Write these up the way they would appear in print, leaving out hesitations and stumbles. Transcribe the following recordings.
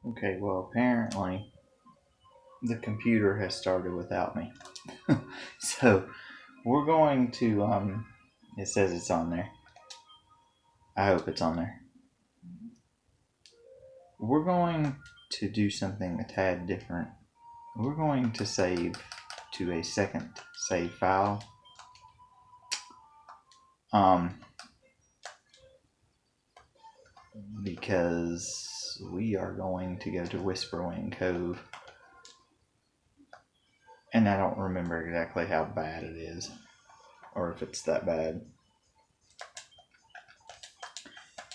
Okay, well, apparently the computer has started without me. So we're going to, it says it's on there. I hope it's on there. We're going to do something a tad different. We're going to save to a second save file. Because we are going to go to Whisperwind Cove. And I don't remember exactly how bad it is, or if it's that bad.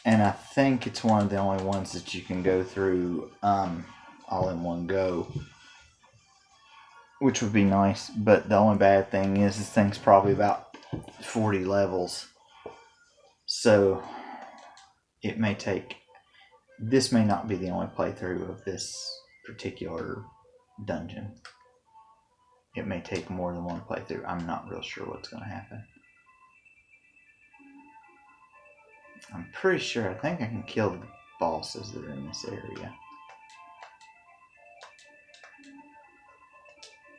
And I think it's one of the only ones that you can go through all in one go, which would be nice. But the only bad thing is this thing's probably about 40 levels. So it may take, this may not be the only playthrough of this particular dungeon. It may take more than one playthrough. I'm not real sure what's going to happen. I'm pretty sure, I think I can kill the bosses that are in this area.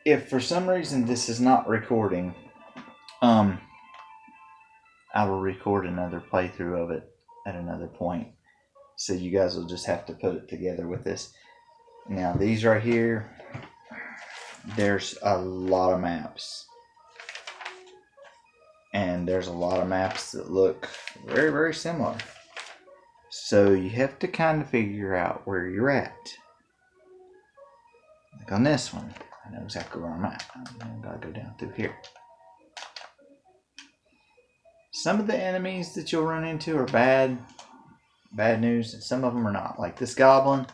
If for some reason this is not recording, I will record another playthrough of it at another point. So you guys will just have to put it together with this. Now these right here, there's a lot of maps. And there's a lot of maps that look very, very similar. So you have to kind of figure out where you're at. Like on this one, I know exactly where I'm at. I'm going to go down through here. Some of the enemies that you'll run into are bad news, and some of them are not. Like this goblin,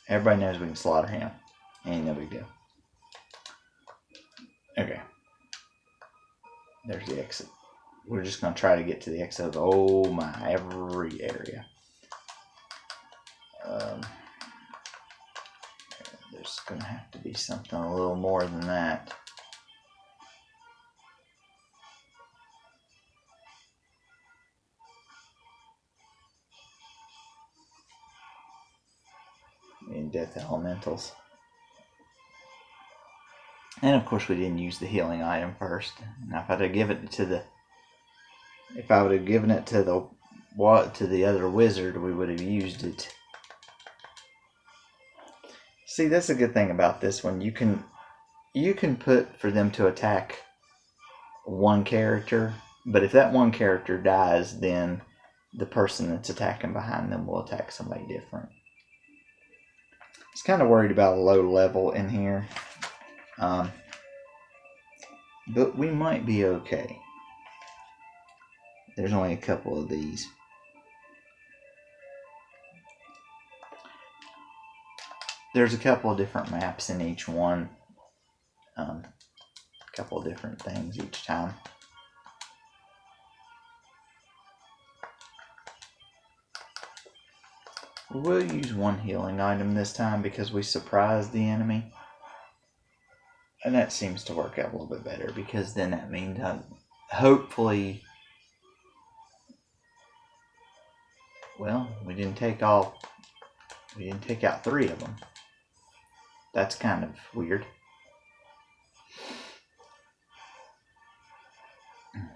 everybody knows we can slaughter him. Ain't no big deal. Okay. There's the exit. We're just going to try to get to the exit of, oh my, every area. There's going to have to be something a little more than that. In Death Elementals. And of course we didn't use the healing item first. Now if I would have given it to the other wizard, we would have used it. See, that's a good thing about this one. You can put for them to attack one character, but if that one character dies, then the person that's attacking behind them will attack somebody different. I was kind of worried about a low level in here. But we might be okay. There's only a couple of these. There's a couple of different maps in each one. A couple of different things each time. We'll use one healing item this time because we surprised the enemy. And that seems to work out a little bit better because then that means hopefully, well, we didn't take out 3 of them. That's kind of weird. I'm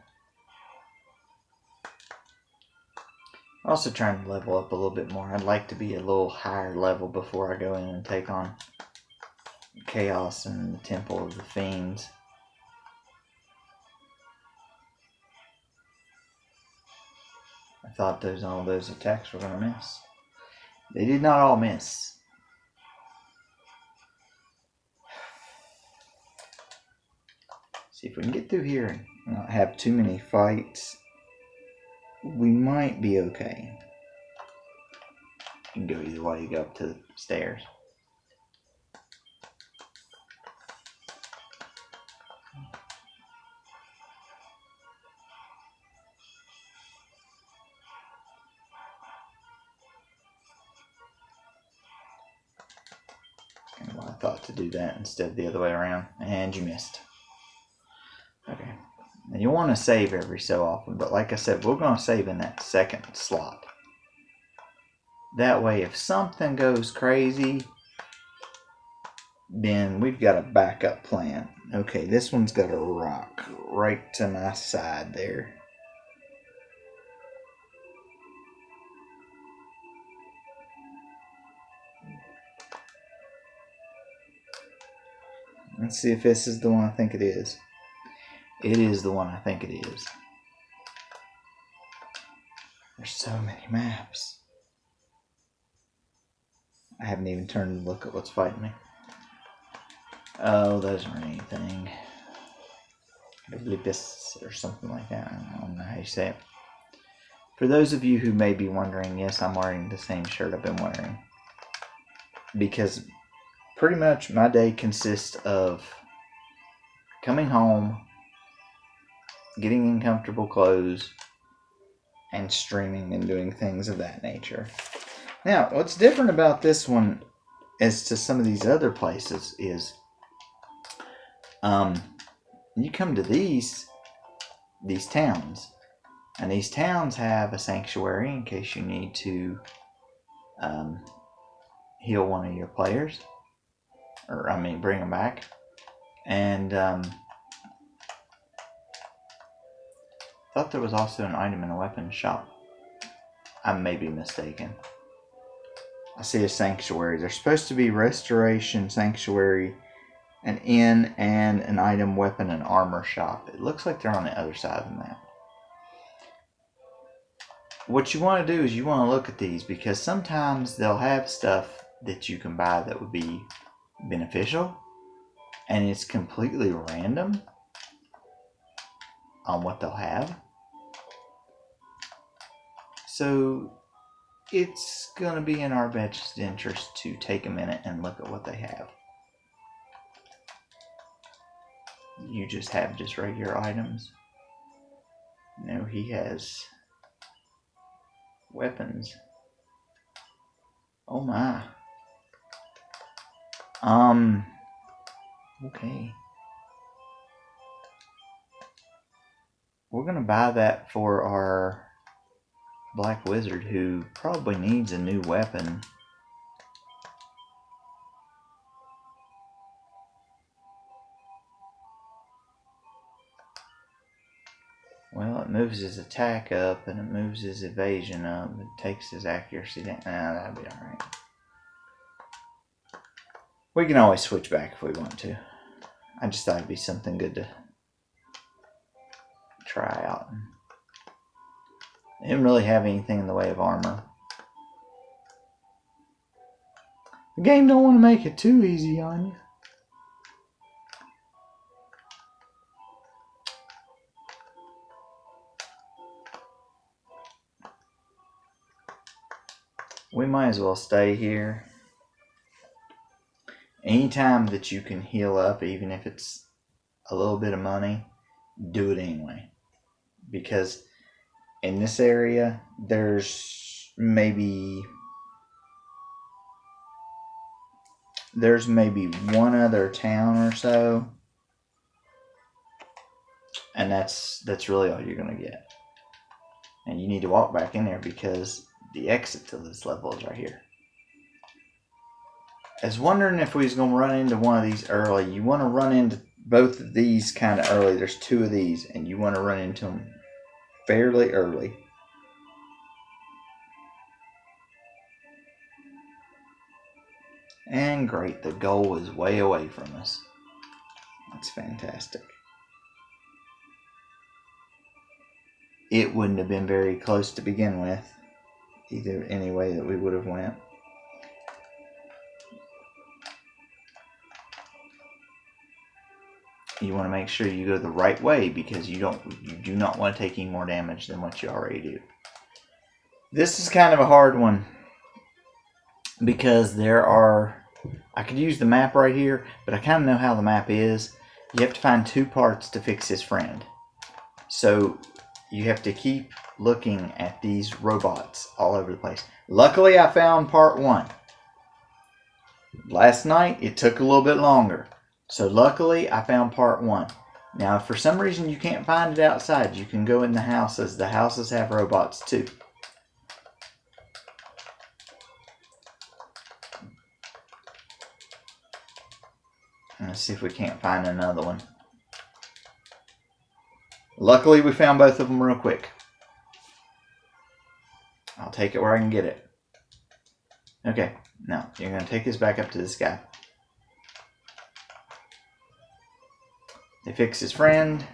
also trying to level up a little bit more. I'd like to be a little higher level before I go in and take on Chaos and the Temple of the Fiends. I thought all those attacks were going to miss. They did not all miss. See if we can get through here and not have too many fights. We might be okay. You can go either way. You go up to the stairs. Well, I thought to do that instead of the other way around, and you missed. Okay. And you want to save every so often, but like I said, we're going to save in that second slot. That way, if something goes crazy, then we've got a backup plan. Okay, this one's got a rock right to my side there. Let's see if this is the one I think it is. It is the one I think it is. There's so many maps. I haven't even turned to look at what's fighting me. Oh, those aren't anything. Oblivious or something like that. I don't know how you say it. For those of you who may be wondering, yes, I'm wearing the same shirt I've been wearing. Because pretty much my day consists of coming home, getting in comfortable clothes, and streaming and doing things of that nature. Now, what's different about this one as to some of these other places is you come to these towns, and these towns have a sanctuary in case you need to heal one of your players, or bring them back. And thought there was also an item in a weapons shop. I may be mistaken. I see a sanctuary. There's supposed to be restoration, sanctuary, an inn, and an item, weapon, and armor shop. It looks like they're on the other side of the map. What you want to do is you want to look at these, because sometimes they'll have stuff that you can buy that would be beneficial, and it's completely random on what they'll have. So it's going to be in our best interest to take a minute and look at what they have. You just have just regular items. No, he has weapons. Oh my. Okay. We're gonna buy that for our Black Wizard, who probably needs a new weapon. Well, it moves his attack up, and it moves his evasion up. It takes his accuracy down. That'd be alright. We can always switch back if we want to. I just thought it'd be something good to try out. They didn't really have anything in the way of armor. The game don't want to make it too easy on you. We might as well stay here. Anytime that you can heal up, even if it's a little bit of money, do it anyway. Because in this area, there's maybe one other town or so, and that's really all you're gonna get. And you need to walk back in there because the exit to this level is right here. I was wondering if we was going to run into one of these early. You want to run into both of these kind of early. There's two of these, and you want to run into them fairly early. And great, the goal is way away from us. That's fantastic. It wouldn't have been very close to begin with, either any way that we would have went. You want to make sure you go the right way, because you do not want to take any more damage than what you already do. This is kind of a hard one, because I could use the map right here, but I kind of know how the map is. You have to find two parts to fix his friend. So you have to keep looking at these robots all over the place. Luckily, I found part 1. Last night, it took a little bit longer. So luckily, I found part 1. Now, if for some reason you can't find it outside, you can go in the houses. The houses have robots too. Let's see if we can't find another one. Luckily, we found both of them real quick. I'll take it where I can get it. Okay, now you're going to take this back up to this guy. They fix his friend.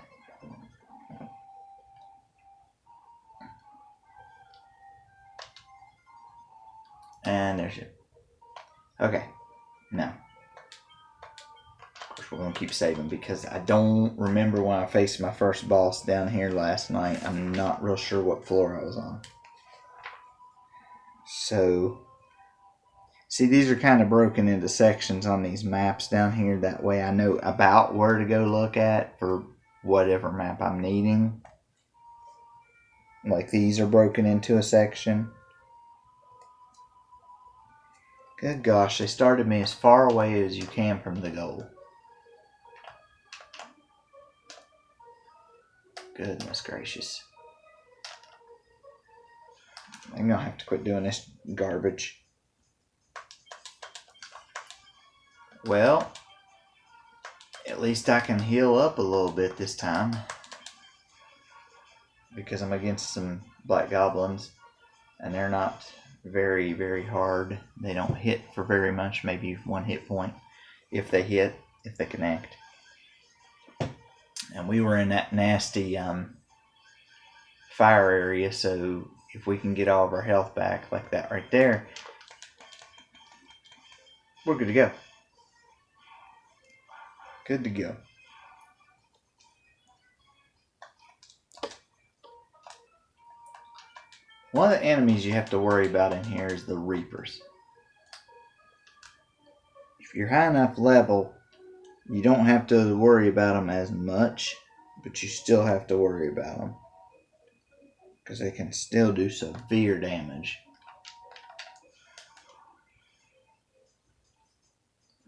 And there's it. Okay, now. Of course, we're going to keep saving because I don't remember when I faced my first boss down here last night. I'm not real sure what floor I was on. So, see, these are kind of broken into sections on these maps down here. That way I know about where to go look at for whatever map I'm needing. Like these are broken into a section. Good gosh, they started me as far away as you can from the goal. Goodness gracious. I'm gonna have to quit doing this garbage. Well, at least I can heal up a little bit this time. Because I'm against some black goblins. And they're not very, very hard. They don't hit for very much. Maybe 1 hit point. If they hit, if they connect. And we were in that nasty fire area. So if we can get all of our health back like that right there, we're good to go. Good to go. One of the enemies you have to worry about in here is the Reapers. If you're high enough level, you don't have to worry about them as much, but you still have to worry about them. Because they can still do severe damage.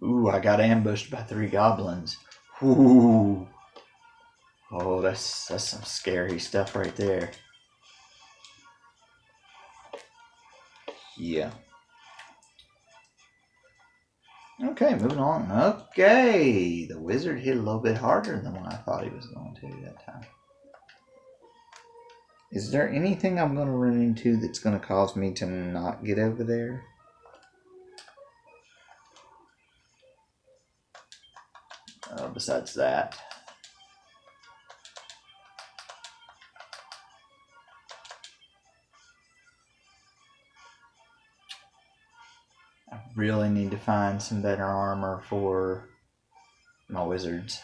Ooh, I got ambushed by 3 goblins. Ooh. Oh, that's some scary stuff right there. Yeah. Okay, moving on. Okay, the wizard hit a little bit harder than what I thought he was going to that time. Is there anything I'm going to run into that's going to cause me to not get over there? Besides that. I really need to find some better armor for my wizards.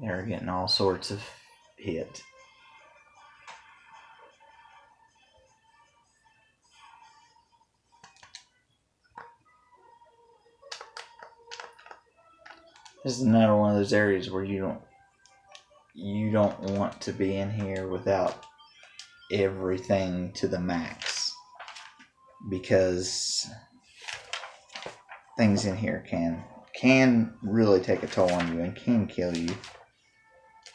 They're getting all sorts of hit. This is another one of those areas where you don't want to be in here without everything to the max, because things in here can really take a toll on you and can kill you,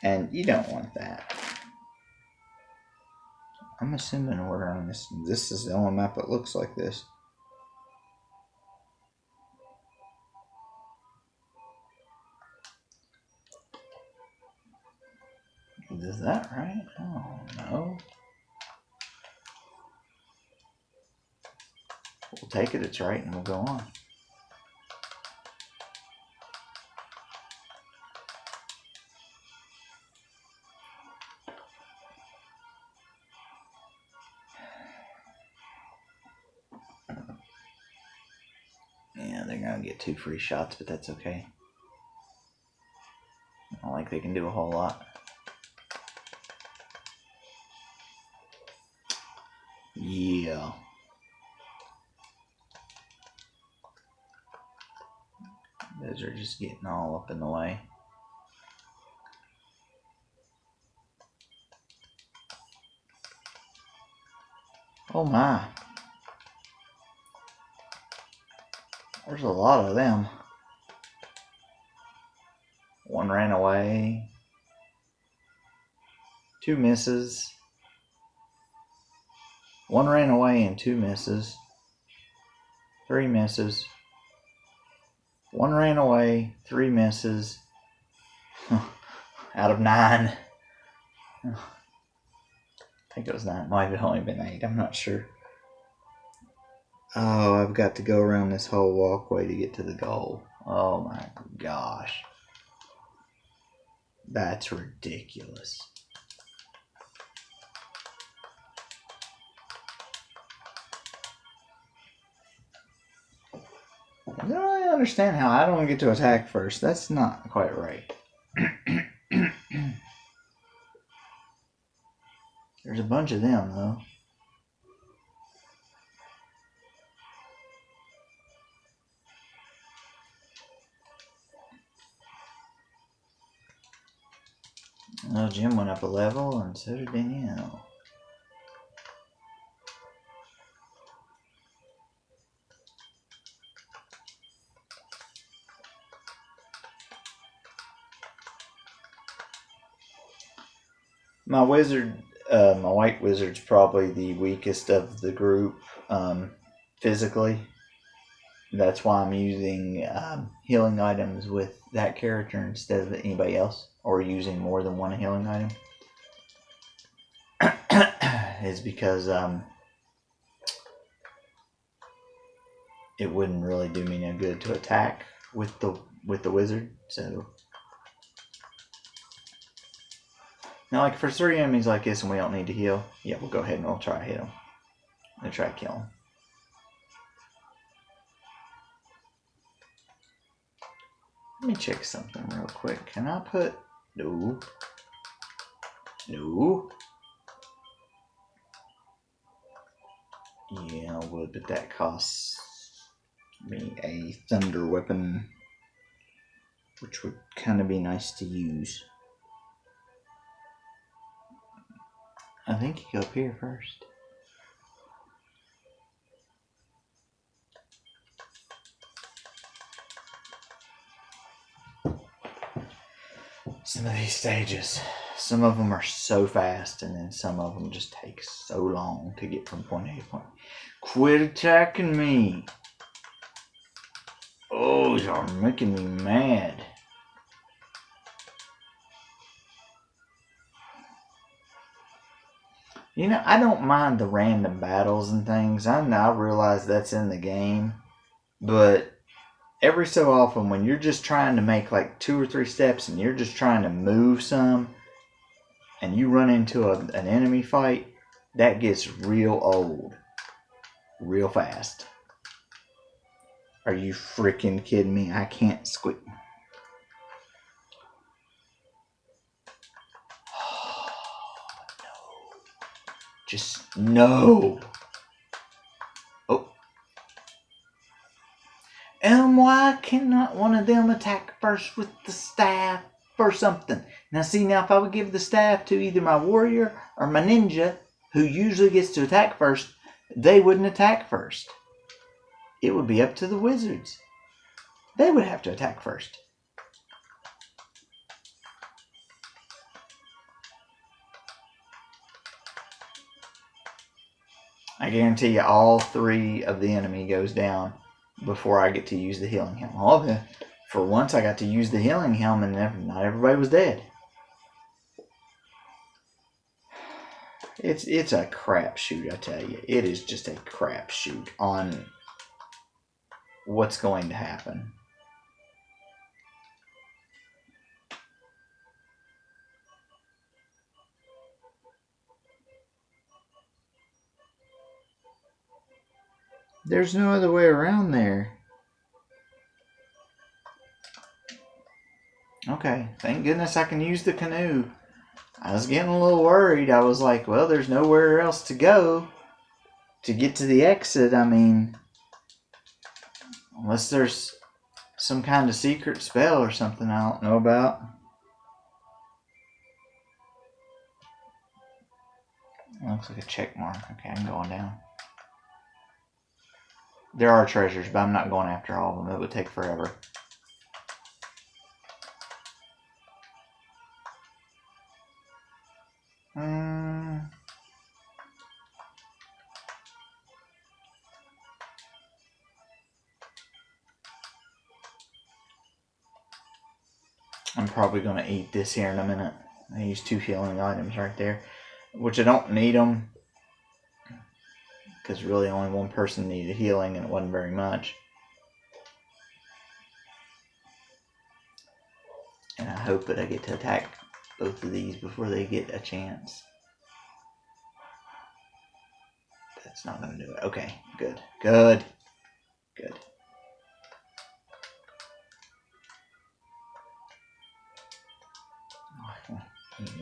and you don't want that. I'm assuming we're on this is the only map that looks like this. Is that right? Oh no. We'll take it, it's right, and we'll go on. Yeah, they're gonna get 2 free shots, but that's okay. Not like they can do a whole lot. Yeah. Those are just getting all up in the way. Oh my. There's a lot of them. 1 ran away. 2 misses. 1 ran away and 2 misses. 3 misses. 1 ran away, 3 misses. Out of 9. I think it was 9. Might have only been 8. I'm not sure. Oh, I've got to go around this whole walkway to get to the goal. Oh my gosh. That's ridiculous. I don't really understand how I don't get to attack first. That's not quite right. There's a bunch of them, though. Well, Jim went up a level, and so did Danielle. My wizard, my white wizard's probably the weakest of the group physically. That's why I'm using healing items with that character instead of anybody else, or using more than one healing item. Is because it wouldn't really do me no good to attack with the wizard. So now, like for 3 enemies like this, and we don't need to heal, yeah, we'll go ahead and we'll try to hit them. We'll try to kill them. Let me check something real quick. Can I put... No. No. Yeah, I would, but that costs me a thunder weapon, which would kind of be nice to use. I think you go up here first. Some of these stages, some of them are so fast, and then some of them just take so long to get from point A to point. Quit attacking me! Oh, you're making me mad. You know, I don't mind the random battles and things. I realize that's in the game, but every so often when you're just trying to make like 2 or 3 steps and you're just trying to move some and you run into an enemy fight, that gets real old real fast. Are you freaking kidding me? I can't squeak. Oh, no. Just no. Oh. And why cannot one of them attack first with the staff or something? Now see, now if I would give the staff to either my warrior or my ninja, who usually gets to attack first, they wouldn't attack first. It would be up to the wizards. They would have to attack first. I guarantee you all 3 of the enemy goes down before I get to use the healing helm. For once I got to use the healing helm and not everybody was dead. It's a crapshoot, I tell you. It is just a crapshoot on what's going to happen. There's no other way around there. Okay, thank goodness I can use the canoe. I was getting a little worried. I was like, well, there's nowhere else to go to get to the exit. I mean, unless there's some kind of secret spell or something I don't know about. Looks like a check mark. Okay, I'm going down. There are treasures, but I'm not going after all of them. It would take forever. I'm probably going to eat this here in a minute. I use 2 healing items right there, which I don't need them because really only one person needed healing and it wasn't very much. And I hope that I get to attack both of these before they get a chance. That's not going to do it. Okay, good. Good. Good.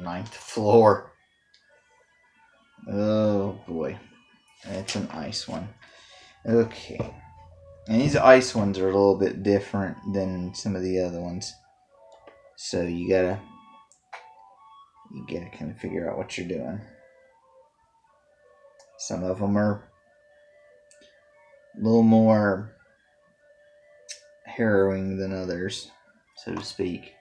Ninth floor. Oh boy. That's an ice one. Okay. And these ice ones are a little bit different than some of the other ones. So you gotta kind of figure out what you're doing. Some of them are a little more harrowing than others, so to speak.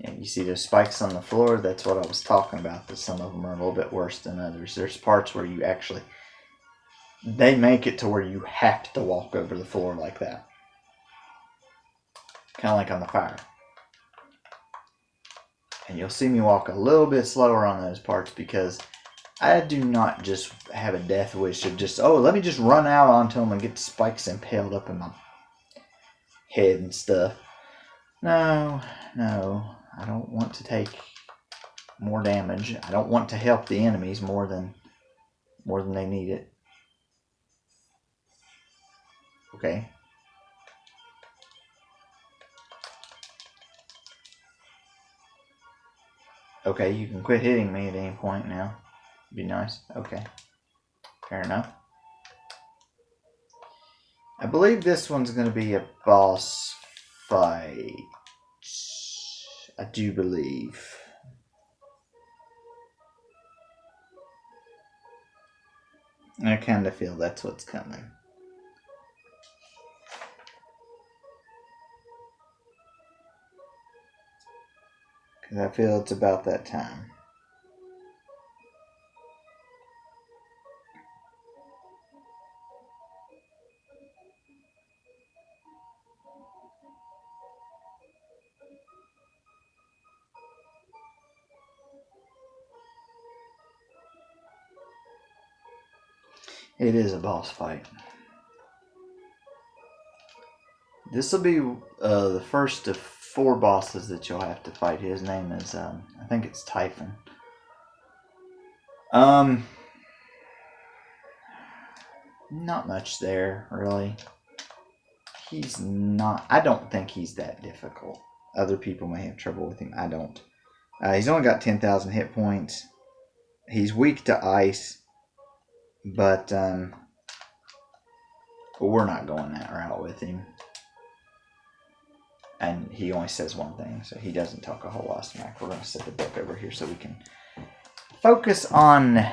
And you see those spikes on the floor? That's what I was talking about, that some of them are a little bit worse than others. There's parts where you actually, they make it to where you have to walk over the floor like that. Kind of like on the fire. And you'll see me walk a little bit slower on those parts because I do not just have a death wish of just, oh, let me just run out onto them and get the spikes impaled up in my head and stuff. No. I don't want to take more damage. I don't want to help the enemies more than they need it. Okay. Okay, you can quit hitting me at any point now. Be nice. Okay. Fair enough. I believe this one's going to be a boss fight. I do believe. I kind of feel that's what's coming. Because I feel it's about that time. It is a boss fight. This will be the first of 4 bosses that you'll have to fight. His name is, I think it's Typhon. Not much there, really. He's not, I don't think he's that difficult. Other people may have trouble with him. I don't. He's only got 10,000 hit points. He's weak to ice. But we're not going that route with him. And he only says one thing, so he doesn't talk a whole lot of smack. We're going to set the book over here so we can focus on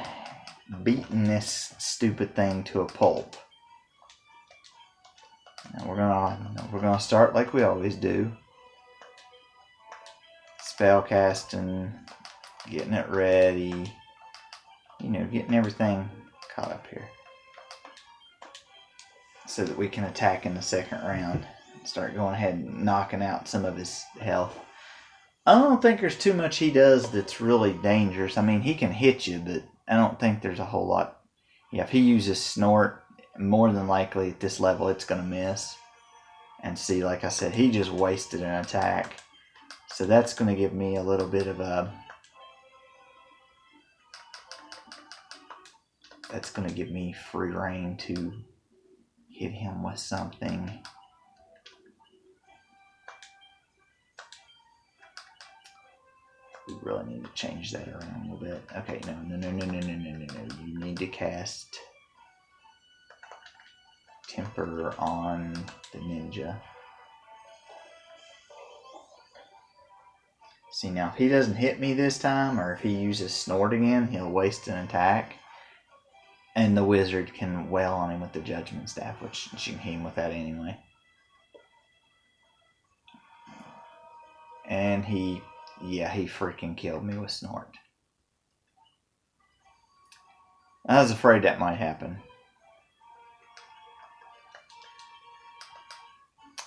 beating this stupid thing to a pulp. And we're gonna start like we always do. Spell casting, getting it ready. You know, getting everything caught up here. So that we can attack in the second round. Start going ahead and knocking out some of his health. I don't think there's too much he does that's really dangerous. I mean, he can hit you, but I don't think there's a whole lot. Yeah, if he uses Snort, more than likely at this level it's going to miss. And see, like I said, he just wasted an attack. So that's going to give me a little bit of a... That's going to give me free reign to hit him with something. We really need to change that around a little bit. Okay, no. You need to cast Temper on the ninja. See, now if he doesn't hit me this time, or if he uses Snort again, he'll waste an attack. And the wizard can wail on him with the Judgment Staff, which she can hit him with that anyway. And he freaking killed me with Snort. I was afraid that might happen.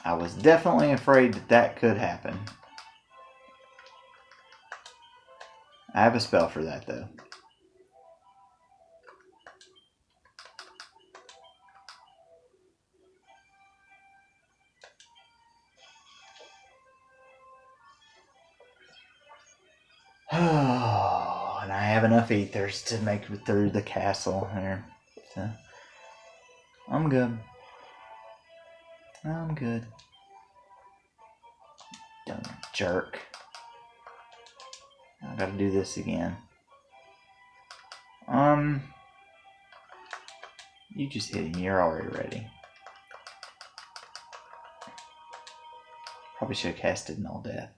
I was definitely afraid that that could happen. I have a spell for that, though. Oh, and I have enough ethers to make it through the castle here. So I'm good. I'm good. Dumb jerk. I gotta do this again. You just hit him. You're already ready. Probably should have casted Null Death.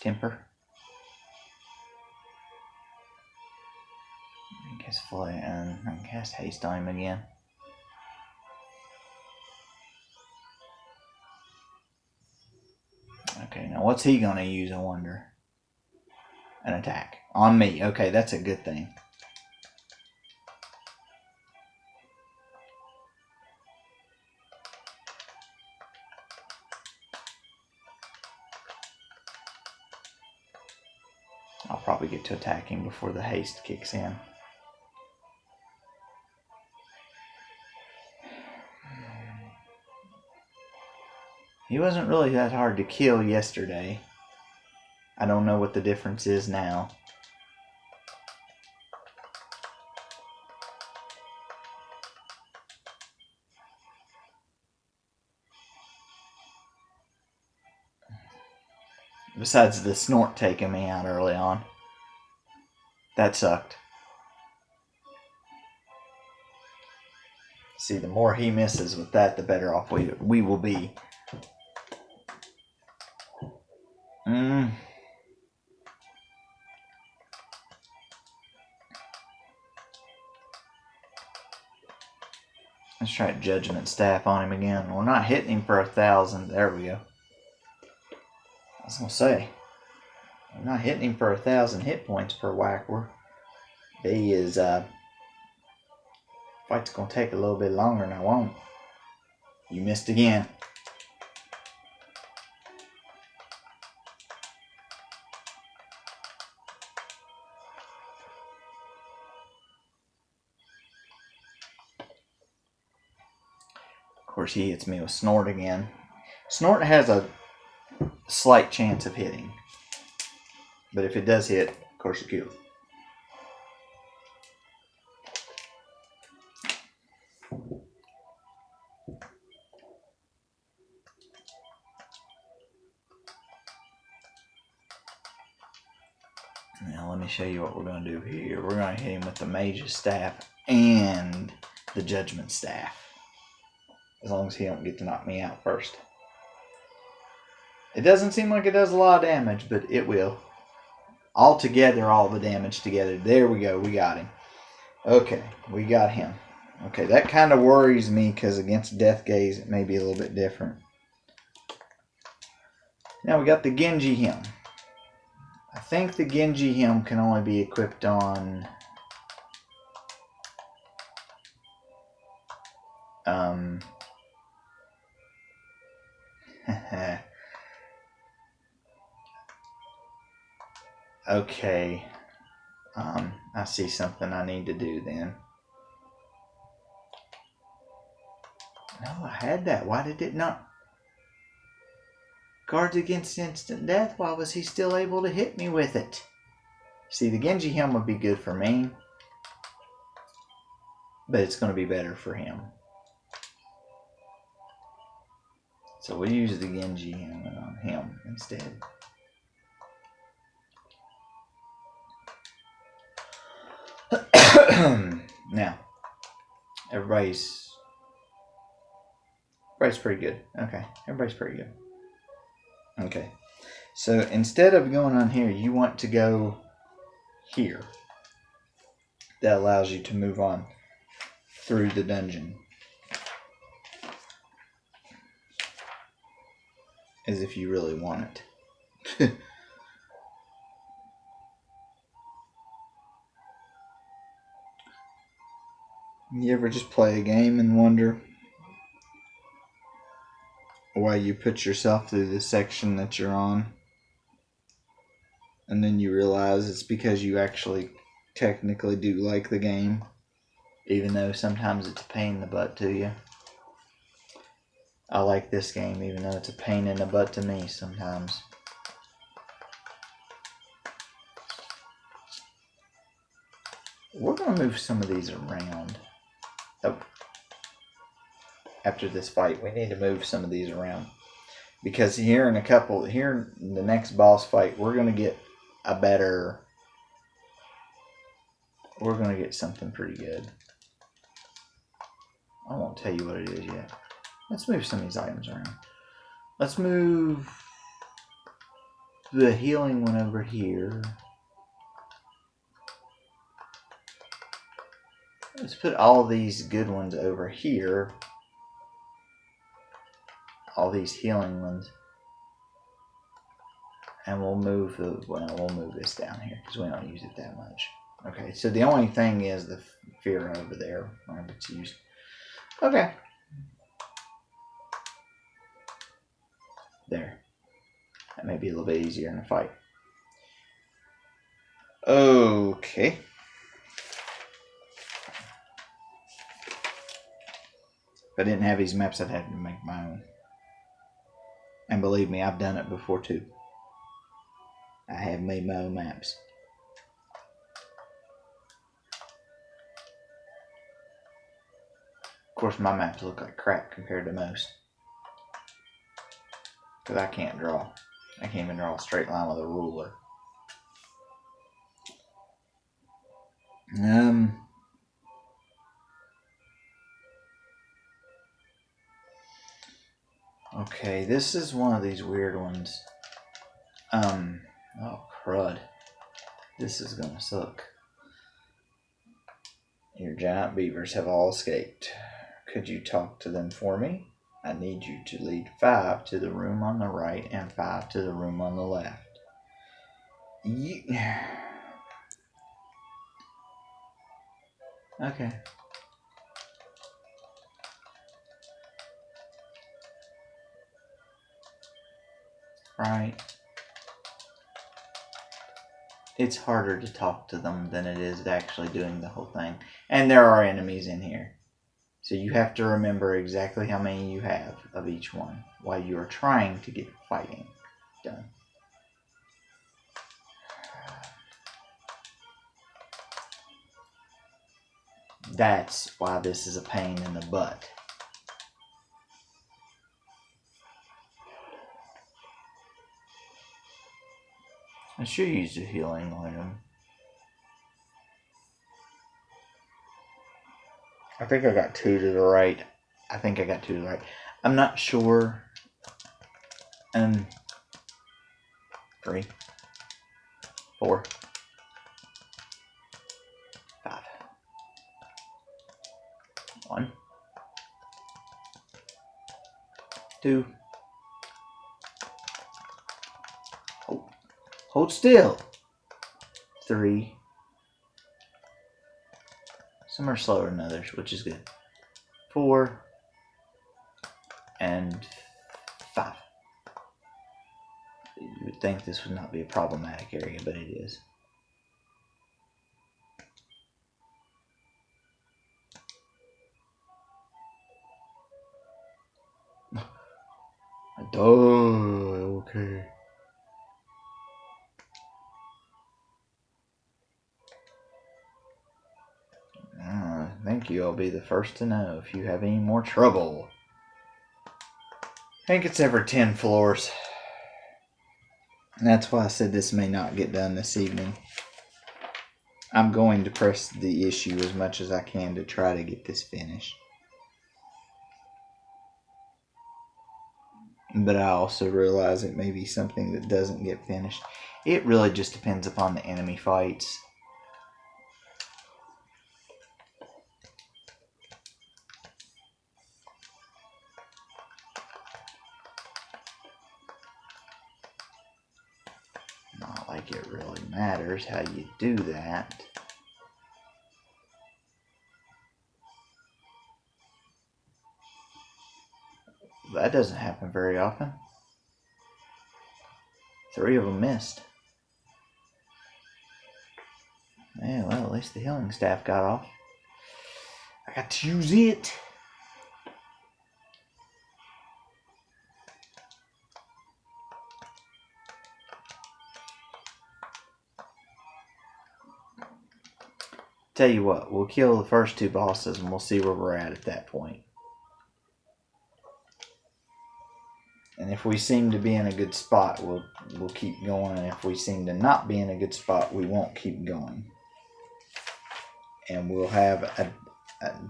Temper. I guess Flay and I can cast Haste on him again. Okay, now what's he gonna use, I wonder? An attack. On me. Okay, that's a good thing. I'll probably get to attacking before the haste kicks in. He wasn't really that hard to kill yesterday. I don't know what the difference is now. Besides the snort taking me out early on. That sucked. See, the more he misses with that, the better off we will be. Let's try Judgment Staff on him again. We're not hitting him for 1,000. There we go. I was going to say, I'm not hitting him for 1,000 hit points per whack. He is, fight's going to take a little bit longer than I won't. You missed again. Of course, he hits me with Snort again. Snort has a slight chance of hitting. But if it does hit, of course it kills. Now let me show you what we're going to do here. We're going to hit him with the Mage's Staff and the Judgment Staff. As long as he don't get to knock me out first. It doesn't seem like it does a lot of damage, but it will. All together, all the damage together. There we go. We got him. Okay, we got him. Okay, that kind of worries me because against Death Gaze, it may be a little bit different. Now we got the Genji Hymn. I think the Genji Hymn can only be equipped on okay. I see something I need to do then. No, I had that. Why did it not? Guards against instant death. Why was he still able to hit me with it? See, the Genji Hymn would be good for me. But it's going to be better for him. So we'll use the Genji Hymn on him instead. Now, everybody's pretty good. Okay, everybody's pretty good. Okay, so instead of going on here, you want to go here. That allows you to move on through the dungeon. As if you really want it. You ever just play a game and wonder why you put yourself through the section that you're on? And then you realize it's because you actually technically do like the game, even though sometimes it's a pain in the butt to you. I like this game, even though it's a pain in the butt to me sometimes. We're going to move some of these around. Oh. After this fight, we need to move some of these around. Because here in the next boss fight, we're going to get we're going to get something pretty good. I won't tell you what it is yet. Let's move some of these items around. Let's move the healing one over here. Let's put all these good ones over here. All these healing ones. And we'll move this down here because we don't use it that much. Okay, so the only thing is the fear over there whenever it's used. Okay. There. That may be a little bit easier in a fight. Okay. If I didn't have these maps, I'd have to make my own. And believe me, I've done it before too. I have made my own maps. Of course, my maps look like crap compared to most. Because I can't draw. I can't even draw a straight line with a ruler. Okay, this is one of these weird ones. Oh crud. This is gonna suck. Your giant beavers have all escaped. Could you talk to them for me? I need you to lead 5 to the room on the right and 5 to the room on the left. Okay. Right. It's harder to talk to them than it is actually doing the whole thing. And there are enemies in here. So you have to remember exactly how many you have of each one while you are trying to get fighting done. That's why this is a pain in the butt. I should use a healing item. I think I got 2 to the right. I'm not sure. 3, 4, 5. 1, 2. Hold still. 3. Some are slower than others, which is good. 4 and 5. You would think this would not be a problematic area, but it is. Oh, okay. Thank you. I'll be the first to know if you have any more trouble. I think it's every 10 floors. And that's why I said this may not get done this evening. I'm going to press the issue as much as I can to try to get this finished. But I also realize it may be something that doesn't get finished. It really just depends upon the enemy fights. Not like it really matters how you do that. that doesn't happen very often. 3 of them missed. Yeah, well, at least the healing staff got off. I got to use it. Tell you what, we'll kill the first 2 bosses and we'll see where we're at that point. And if we seem to be in a good spot, we'll keep going. And if we seem to not be in a good spot, we won't keep going. And we'll have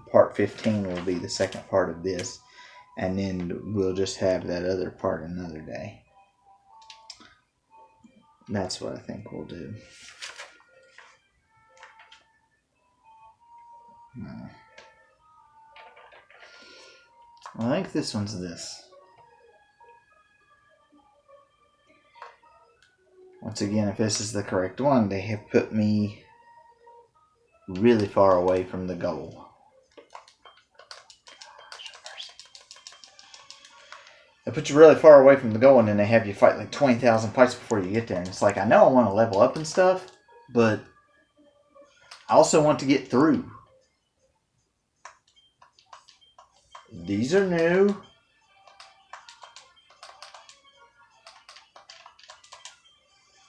part 15 will be the second part of this. And then we'll just have that other part another day. That's what I think we'll do. Well, I think this one's this. Once again, if this is the correct one, they have put me really far away from the goal. They put you really far away from the goal, and then they have you fight like 20,000 fights before you get there. And it's like, I know I want to level up and stuff, but I also want to get through. These are new.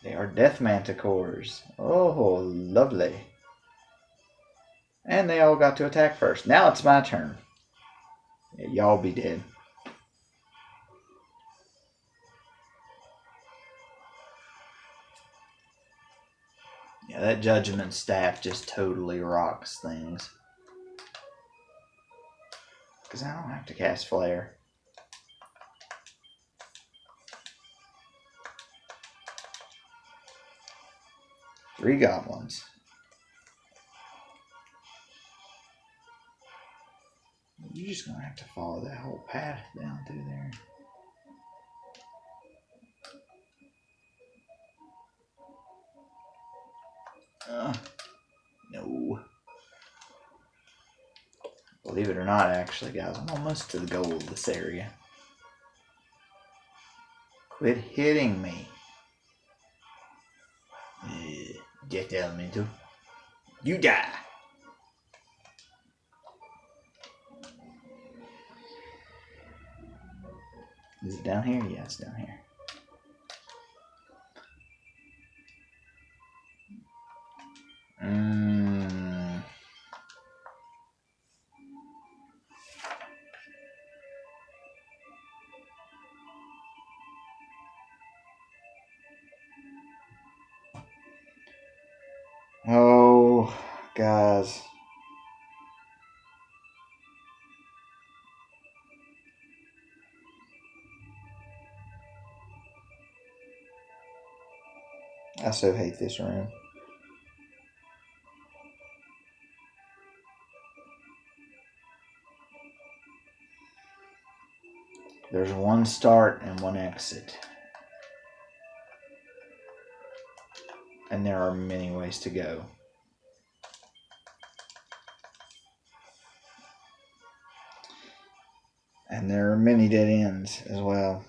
They are death manticores. Oh, lovely. And they all got to attack first. Now it's my turn. Yeah, y'all be dead. Yeah, that judgment staff just totally rocks things. Because I don't have to cast flare. Three goblins. You're just going to have to follow that whole path down through there. No. Believe it or not, actually, guys, I'm almost to the goal of this area. Quit hitting me. Death Elemental. You die. Is it down here? Yeah, it's down here. Oh, guys. I so hate this room. There's one start and one exit. And there are many ways to go. And there are many dead ends as well.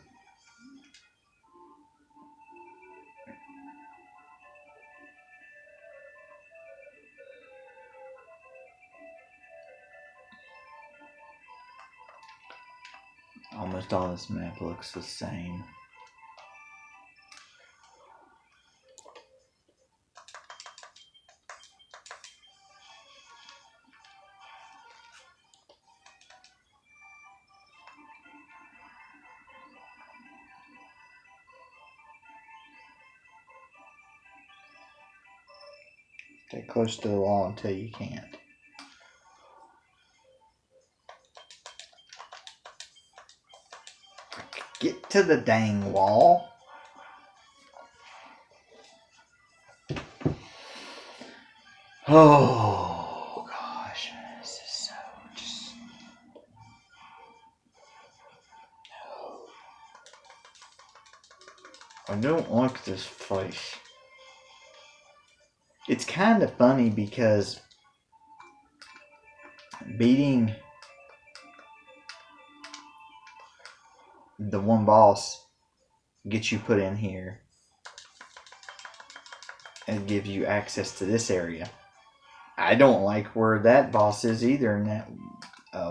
Almost all this map looks the same. Stay close to the wall until you can't. Get to the dang wall. Oh, gosh. This is so just... I don't like this face. It's kind of funny because beating the one boss gets you put in here and give you access to this area. I don't like where that boss is either in that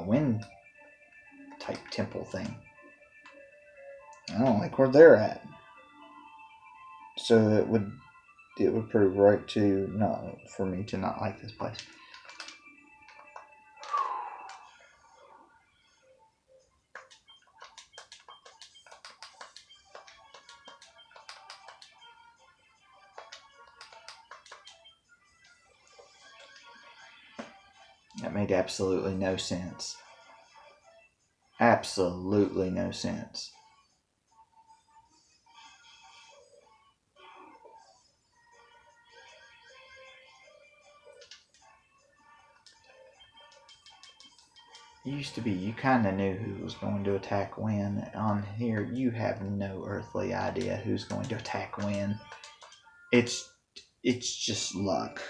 wind type temple thing. I don't like where they're at. So it would prove right to not for me to not like this place. That made absolutely no sense. Absolutely no sense. It used to be you kind of knew who was going to attack when. On here, you have no earthly idea who's going to attack when. It's just luck.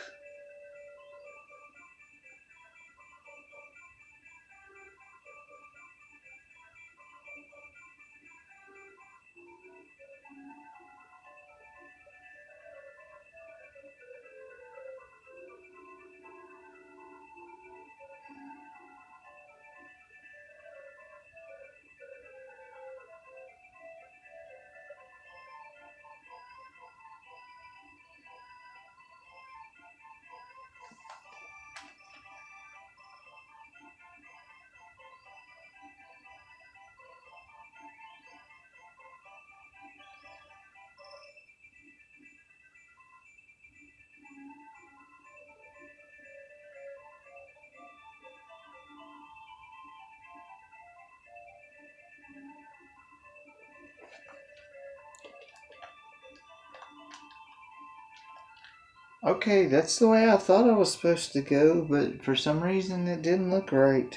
Okay, that's the way I thought I was supposed to go, but for some reason it didn't look right.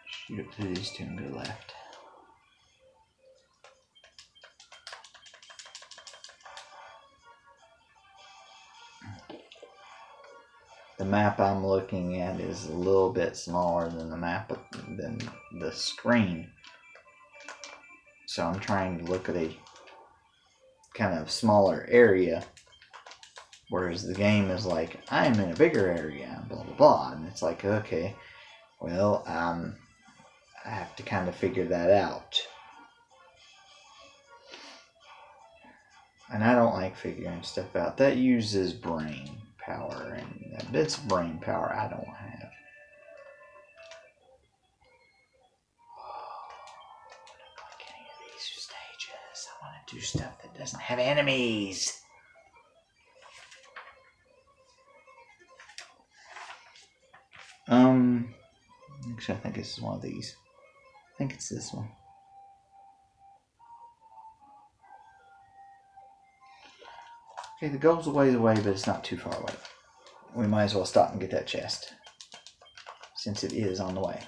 Shoot up through these two and go left. The map I'm looking at is a little bit smaller than the screen. So I'm trying to look at a kind of smaller area, whereas the game is like, I'm in a bigger area, blah blah blah, and it's like, okay, well, I have to kind of figure that out. And I don't like figuring stuff out. That uses brain power, and that's brain power I don't have. Stages. I want to do stuff that doesn't have enemies. Actually, I think this is one of these. I think it's this one. Okay, the goal's a ways away, but it's not too far away. We might as well stop and get that chest, since it is on the way.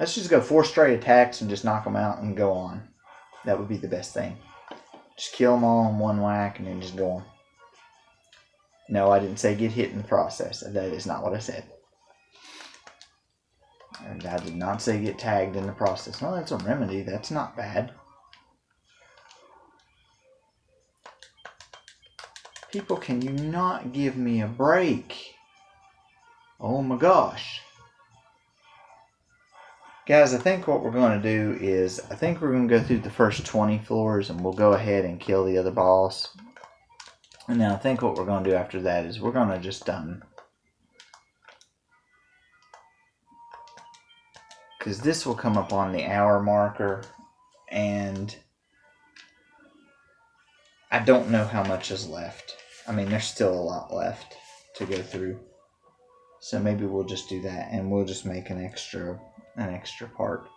Let's just go 4 straight attacks and just knock them out and go on. That would be the best thing. Just kill them all in one whack and then just go on. No, I didn't say get hit in the process. That is not what I said. And I did not say get tagged in the process. No, that's a remedy. That's not bad. People, can you not give me a break? Oh my gosh. Guys, I think what we're going to do is, I think we're going to go through the first 20 floors and we'll go ahead and kill the other boss. And then I think what we're going to do after that is we're going to just, because this will come up on the hour marker, and I don't know how much is left. I mean, there's still a lot left to go through. So maybe we'll just do that, and we'll just make an extra part.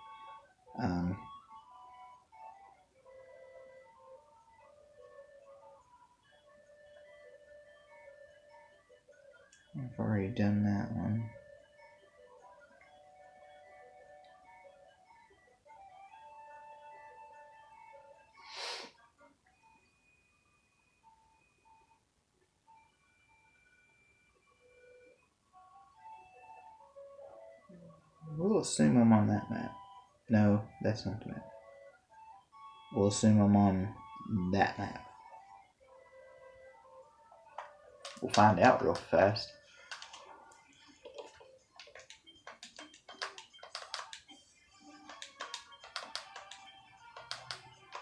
I've already done that one. We'll assume I'm on that map. No, that's not the map. We'll assume I'm on that map. We'll find out real fast.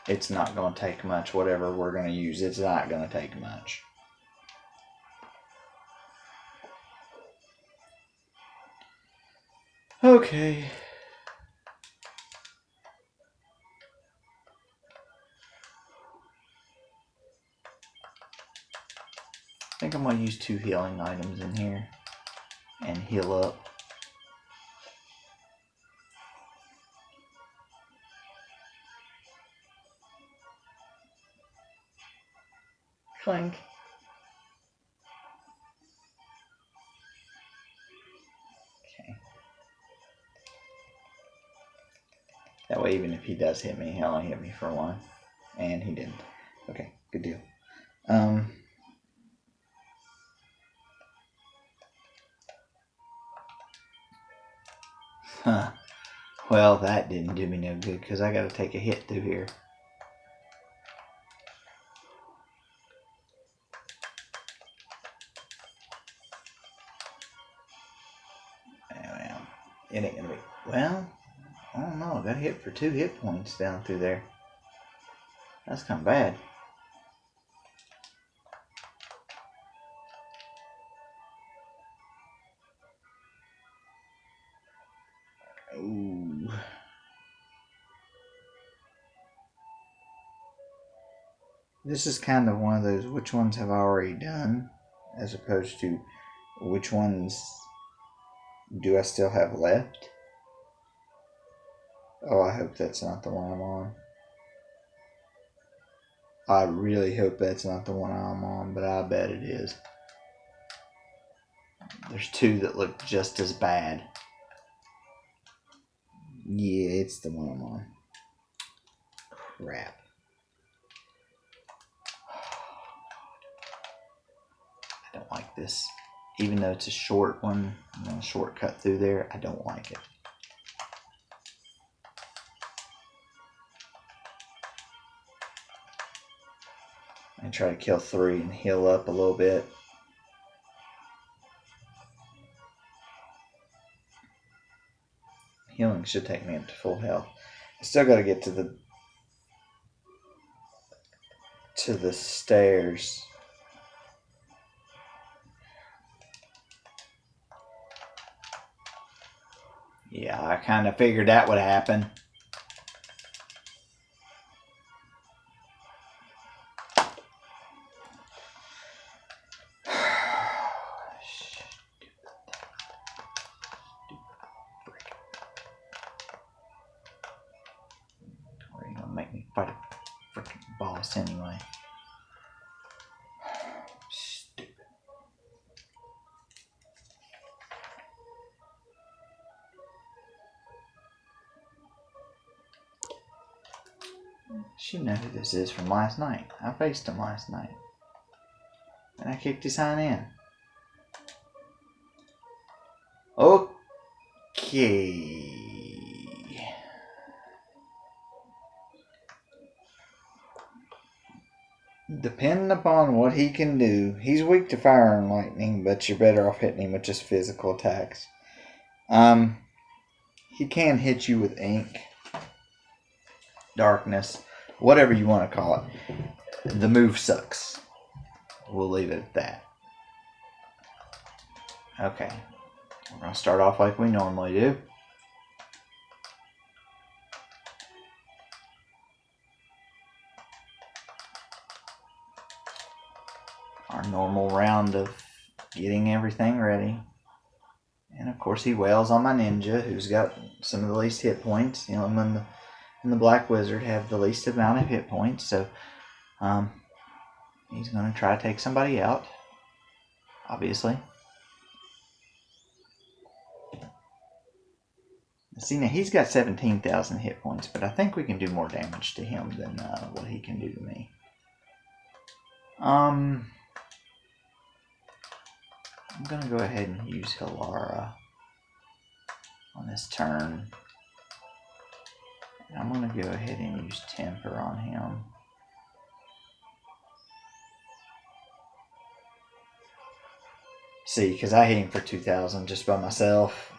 It's not going to take much. Whatever we're going to use, it's not going to take much. Okay. I think I'm going to use 2 healing items in here and heal up. Clink. Okay. That way, even if he does hit me, he'll only hit me for 1. And he didn't. Okay, good deal. Huh. Well, that didn't do me no good because I got to take a hit through here. Well, it ain't gonna be. Well, I don't know. I got hit for 2 hit points down through there. That's kind of bad. Ooh. This is kind of one of those which ones have I already done as opposed to which ones do I still have left. Oh, I hope that's not the one I'm on. I really hope that's not the one I'm on, but I bet it is. There's 2 that look just as bad. Yeah, it's the one I'm on. Crap. I don't like this. Even though it's a short one, a shortcut through there, I don't like it. I try to kill 3 and heal up a little bit. Healing should take me up to full health. I still got to get to the stairs. Yeah, I kind of figured that would happen. Fight a freaking boss anyway. Stupid. She know who this is from last night. I faced him last night. And I kicked his hind in. Okay. Depending upon what he can do, he's weak to fire and lightning, but you're better off hitting him with just physical attacks. He can hit you with ink, darkness, whatever you want to call it. The move sucks. We'll leave it at that. Okay. We're going to start off like we normally do. Our normal round of getting everything ready. And of course he wails on my ninja, who's got some of the least hit points. You know, him and the Black Wizard have the least amount of hit points, so he's going to try to take somebody out, obviously. See, now he's got 17,000 hit points, but I think we can do more damage to him than what he can do to me. I'm going to go ahead and use Hilara on this turn. And I'm going to go ahead and use Temper on him. See, because I hit him for 2,000 just by myself.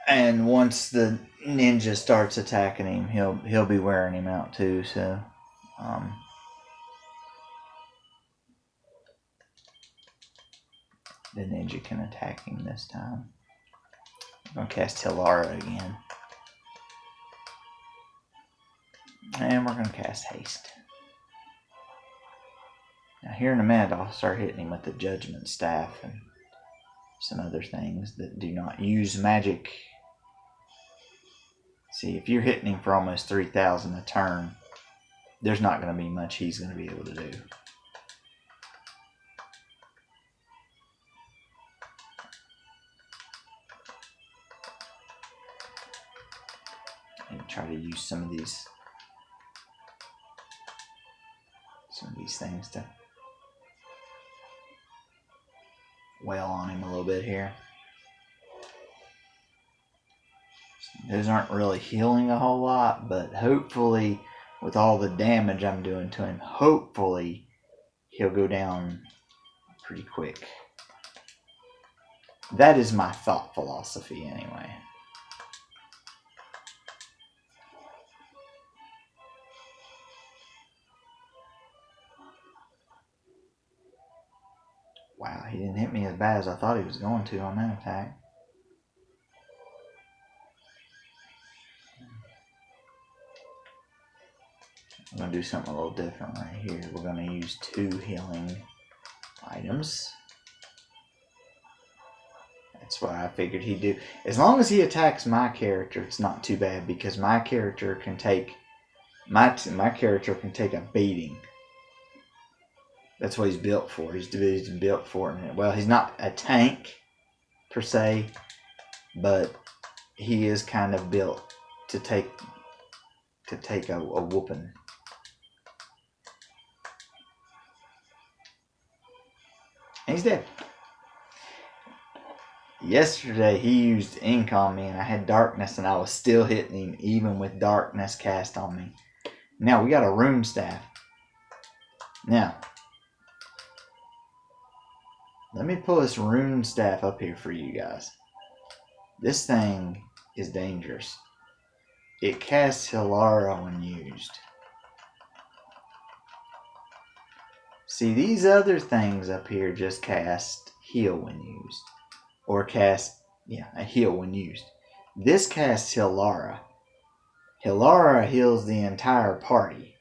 And once the ninja starts attacking him, he'll be wearing him out too. So, the ninja can attack him this time. I'm gonna cast Hilara again, and we're gonna cast Haste. Now here in a minute, I'll start hitting him with the Judgment Staff and some other things that do not use magic. See, if you're hitting him for almost 3,000 a turn, there's not going to be much he's going to be able to do. And try to use some of these things to wail on him a little bit here. Those aren't really healing a whole lot, but hopefully with all the damage I'm doing to him, hopefully he'll go down pretty quick. That is my thought philosophy anyway. Wow, he didn't hit me as bad as I thought he was going to on that attack. I'm going to do something a little different right here. We're going to use 2 healing items. That's what I figured he'd do. As long as he attacks my character, it's not too bad, because my character can take my character can take a beating. That's what he's built for. He's built for it. Well, he's not a tank per se, but he is kind of built to take a whooping. And he's dead. Yesterday he used ink on me and I had darkness and I was still hitting him even with darkness cast on me. Now we got a rune staff. Now, let me pull this rune staff up here for you guys. This thing is dangerous. It casts Hilara when used. See, these other things up here just cast heal when used. Or cast, a heal when used. This casts Hilara. Hilara heals the entire party.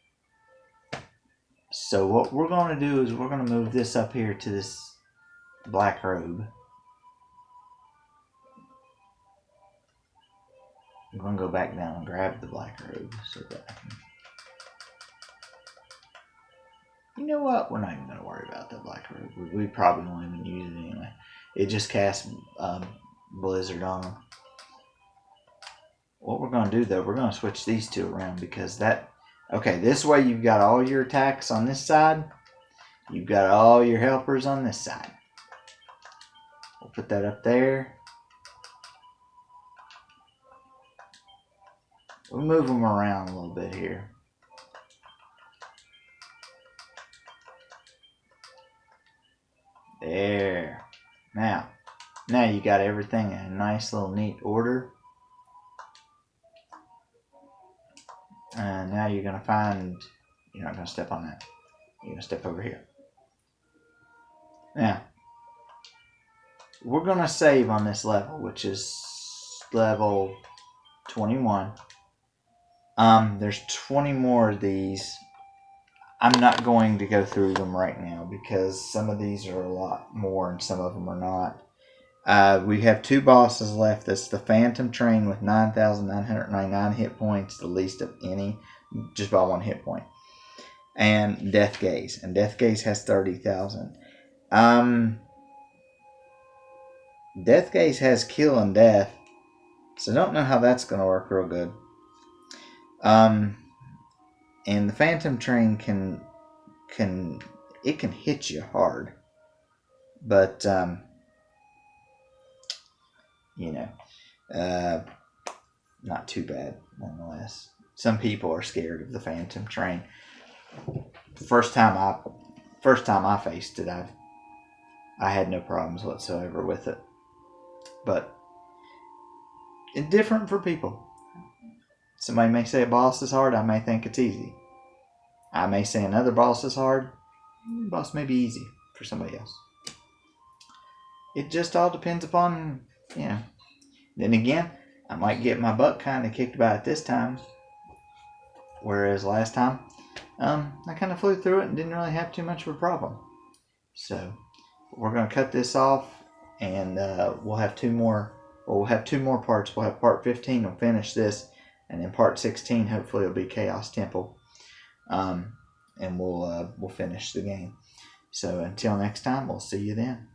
So what we're going to do is we're going to move this up here to this black robe. I'm going to go back down and grab the black robe so that I can... You know what? We're not even going to worry about that black robe. We probably won't even use it anyway. It just casts Blizzard on them. What we're going to do, though, we're going to switch these 2 around because that... Okay, this way you've got all your attacks on this side. You've got all your helpers on this side. We'll put that up there. We'll move them around a little bit here. There. Now you got everything in a nice little neat order. And now you're going to find, you're not going to step on that. You're going to step over here. Now, we're going to save on this level, which is level 21. There's 20 more of these. I'm not going to go through them right now because some of these are a lot more and some of them are not. We have 2 bosses left. That's the Phantom Train with 9,999 hit points, the least of any, just by 1 hit point. And Death Gaze. And Death Gaze has 30,000. Death Gaze has Kill and Death, so I don't know how that's going to work real good. And the Phantom Train can hit you hard, but not too bad nonetheless. Some people are scared of the Phantom train. First time I faced it, I had no problems whatsoever with it. But it's different for people. Somebody may say a boss is hard. I may think it's easy. I may say another boss is hard. The boss may be easy for somebody else. It just all depends upon, Then again, I might get my butt kind of kicked about it this time. Whereas last time, I kind of flew through it and didn't really have too much of a problem. So we're going to cut this off, and we'll have two more. Well, we'll have two more parts. We'll have part 15. We'll finish this, and then part 16. Hopefully, it'll be Chaos Temple, and we'll finish the game. So until next time, we'll see you then.